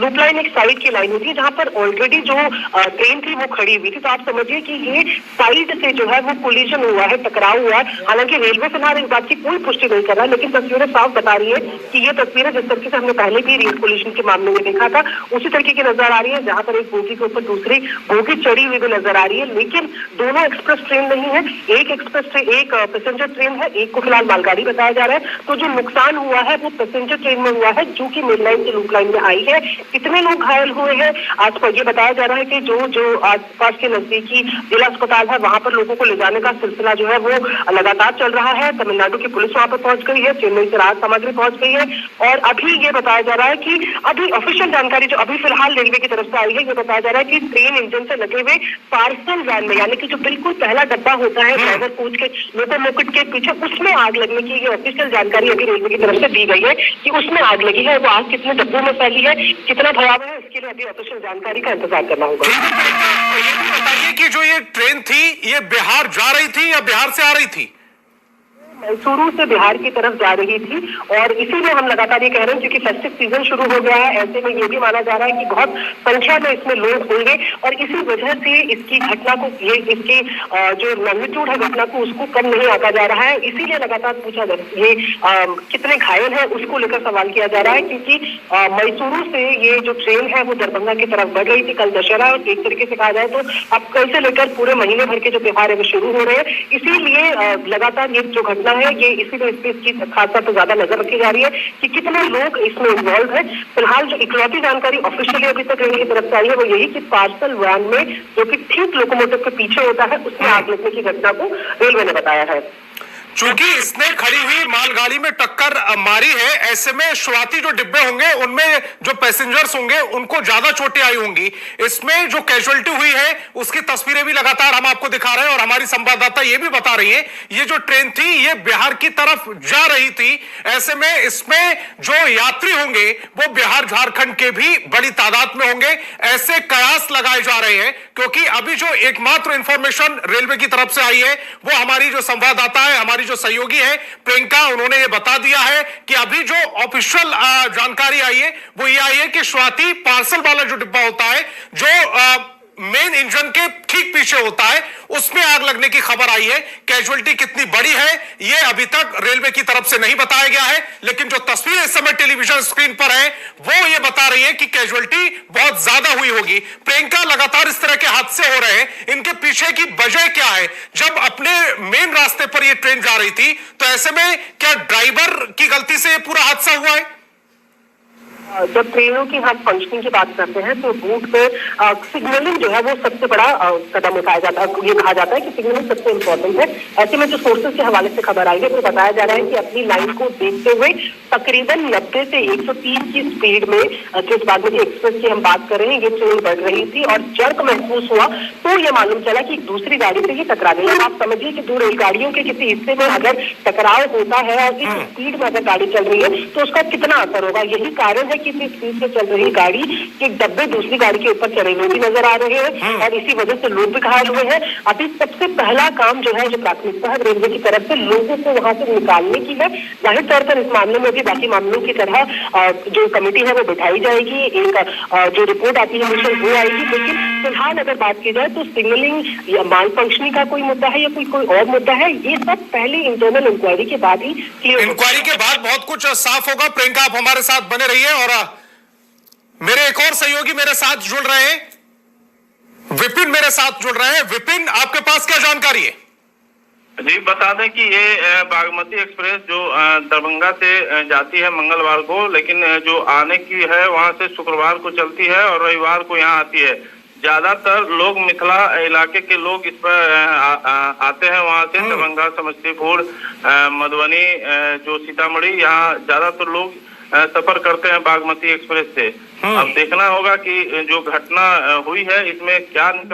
Loop line एक side की line होती है जहां पर ऑलरेडी जो ट्रेन थी वो खड़ी हुई थी। तो आप समझिए कि ये साइड से जो है वो कोलिजन हुआ है, टकराव हुआ है। हालांकि रेलवे फिलहाल इस बात की कोई पुष्टि नहीं कर रहा है, लेकिन तस्वीरें साफ बता रही है कि ये तस्वीरें जिस तरीके से हमने पहले भी रेल कोलिजन के मामले में देखा था उसी तरीके की नजर आ रही है, जहां पर एक बोगी के ऊपर दूसरी बोगी चढ़ी हुई भी नजर आ रही है। लेकिन दोनों एक्सप्रेस ट्रेन नहीं है, एक एक्सप्रेस ट्रेन, एक पैसेंजर ट्रेन है, एक को फिलहाल मालगाड़ी बताया जा रहा है। तो जो नुकसान हुआ है वो पैसेंजर ट्रेन में हुआ है जो कि मेन लाइन से लूप लाइन में आई है। कितने लोग घायल हुए हैं आज पर ये बताया जा रहा है कि जो आसपास के नजदीकी जिला अस्पताल है वहां पर लोगों को ले जाने का सिलसिला जो है वो लगातार चल रहा है। तमिलनाडु की पुलिस वहां पर पहुंच गई है, चेन्नई से राहत सामग्री पहुंच गई है। और अभी ये बताया जा रहा है कि अभी ऑफिशियल जानकारी जो अभी फिलहाल रेलवे की तरफ से आई है, ये बताया जा रहा है कि ट्रेन इंजन से लगे हुए पार्सल वैन में, यानी कि जो बिल्कुल पहला डब्बा होता है ड्राइवर कोच के लोकोमोटिव के पीछे, उसमें आग लगने की ये ऑफिशियल जानकारी अभी रेलवे की तरफ से दी गई है कि उसमें आग लगी है। वो आग कितने डब्बों में फैली है, कितना भयावह है, इसके लिए अभी ऑफिशियल जानकारी का इंतजार करना होगा। ये भी बताइए कि जो ये ट्रेन थी ये बिहार जा रही थी या बिहार से आ रही थी? मैसूरू से बिहार की तरफ जा रही थी और इसीलिए हम लगातार ये कह रहे हैं क्योंकि फेस्टिव सीजन शुरू हो गया है। ऐसे में ये भी माना जा रहा है कि बहुत संख्या में इसमें लोग होंगे और इसी वजह से इसकी घटना को, ये इसकी जो मैग्नीट्यूड है घटना को, उसको कम नहीं आंका जा रहा है। इसीलिए लगातार पूछा जा रहा है ये कितने घायल हैं उसको लेकर सवाल किया जा रहा है, क्योंकि मैसूरू से ये जो ट्रेन है वो दरभंगा की तरफ बढ़ रही थी। कल दशहरा और एक तरीके से कहा जाए तो अब कल से लेकर पूरे महीने भर के जो त्योहार है वो शुरू हो रहे हैं। इसीलिए लगातार ये जो घटना है ये इसीलिए इसकी खासा तो ज्यादा नजर रखी जा रही है कि कितने लोग इसमें इन्वॉल्व है। फिलहाल जो इकलौती जानकारी ऑफिशियली अभी तक रेलवे की तरफ से आई है वो यही कि पार्सल वैन में जो कि ठीक लोकोमोटिव के पीछे होता है उसमें आग लगने की घटना को रेलवे ने बताया है। चूंकि इसने खड़ी हुई मालगाड़ी में टक्कर मारी है, ऐसे में शुरुआती जो डिब्बे होंगे उनमें जो पैसेंजर्स होंगे उनको ज्यादा चोटें आई होंगी। इसमें जो कैजुअलिटी हुई है उसकी तस्वीरें भी लगातार हम आपको दिखा रहे हैं और हमारी संवाददाता ये भी बता रही है ये जो ट्रेन थी ये बिहार की तरफ जा रही थी। ऐसे में इसमें जो यात्री होंगे वो बिहार झारखंड के भी बड़ी तादाद में होंगे, ऐसे कयास लगाए जा रहे हैं। क्योंकि अभी जो एकमात्र इंफॉर्मेशन रेलवे की तरफ से आई है वो हमारी जो संवाददाता है, हमारी जो सहयोगी है प्रियंका, उन्होंने ये बता दिया है कि अभी जो ऑफिशियल जानकारी आई है वो ये आई है कि शुरुआती पार्सल वाला जो डिब्बा होता है जो मेन इंजन के ठीक पीछे होता है उसमें आग लगने की खबर आई है। कैजुअलिटी कितनी बड़ी है ये अभी तक रेलवे की तरफ से नहीं बताया गया है, लेकिन जो तस्वीर इस समय टेलीविजन स्क्रीन पर है वो ये बता रही है कि कैजुअलिटी बहुत ज्यादा हुई होगी। प्रियंका, लगातार इस तरह के हादसे हो रहे हैं, इनके पीछे की वजह क्या है? जब अपने मेन रास्ते पर ये ट्रेन जा रही थी तो ऐसे में क्या ड्राइवर की गलती से पूरा हादसा हुआ है? जब ट्रेनों की हम फंक्शनिंग की बात करते हैं तो रूट पे सिग्नलिंग जो है वो सबसे बड़ा कदम उठाया जाता है। ये कहा जाता है कि सिग्नलिंग सबसे इम्पोर्टेंट है। ऐसे में जो सोर्सेज के हवाले से खबर आई है तो बताया जा रहा है कि अपनी लाइन को देखते हुए तकरीबन 90 से 103 की स्पीड में जिस बागमती एक्सप्रेस की हम बात कर रहे हैं ये ट्रेन बढ़ रही थी और जर्क महसूस हुआ तो ये मालूम चला कि एक दूसरी गाड़ी से ही टकरा गई। आप समझिए कि दो रेलगाड़ियों के किसी हिस्से में अगर टकराव होता है और इस स्पीड में अगर गाड़ी चल रही है तो उसका कितना असर होगा। यही कारण है कि इस स्पीड से चल रही गाड़ी के डब्बे दूसरी गाड़ी के ऊपर चढ़े हुए भी नजर आ रहे हैं और इसी वजह से लोग भी घायल हुए हैं। अभी सबसे पहला काम जो है, जो प्राथमिकता है रेलवे की तरफ से लोगों को वहां से निकालने की है। जाहिर तौर पर इस मामले में भी बाकी मामलों की तरह जो कमेटी है वो बिठाई जाएगी, एक जो रिपोर्ट आती है मिशन वो आएगी। लेकिन फिलहाल अगर बात की जाए तो सिग्नलिंग या माल फंक्शनिंग का कोई मुद्दा है या कोई और मुद्दा है, ये सब पहले इंटरनल इंक्वायरी के बाद ही इंक्वायरी के बाद बहुत कुछ साफ होगा। प्रियंका, आप हमारे साथ बने रहिए और मेरे एक और सहयोगी मेरे साथ जुड़ रहे हैं, विपिन मेरे साथ जुड़ रहे हैं। विपिन, आपके पास क्या जानकारी है? जी, बता दें कि ये बागमती एक्सप्रेस जो दरभंगा से जाती है मंगलवार को, लेकिन जो आने की है वहां से शुक्रवार को चलती है और रविवार को यहाँ आती है। ज्यादातर लोग मिथिला इलाके के लोग इस पर आते हैं, वहां से दरभंगा, समस्तीपुर, मधुबनी, जो सीतामढ़ी, यहाँ ज्यादातर लोग सफर करते हैं बागमती एक्सप्रेस से। अब देखना होगा कि जो घटना हुई है इसमें क्या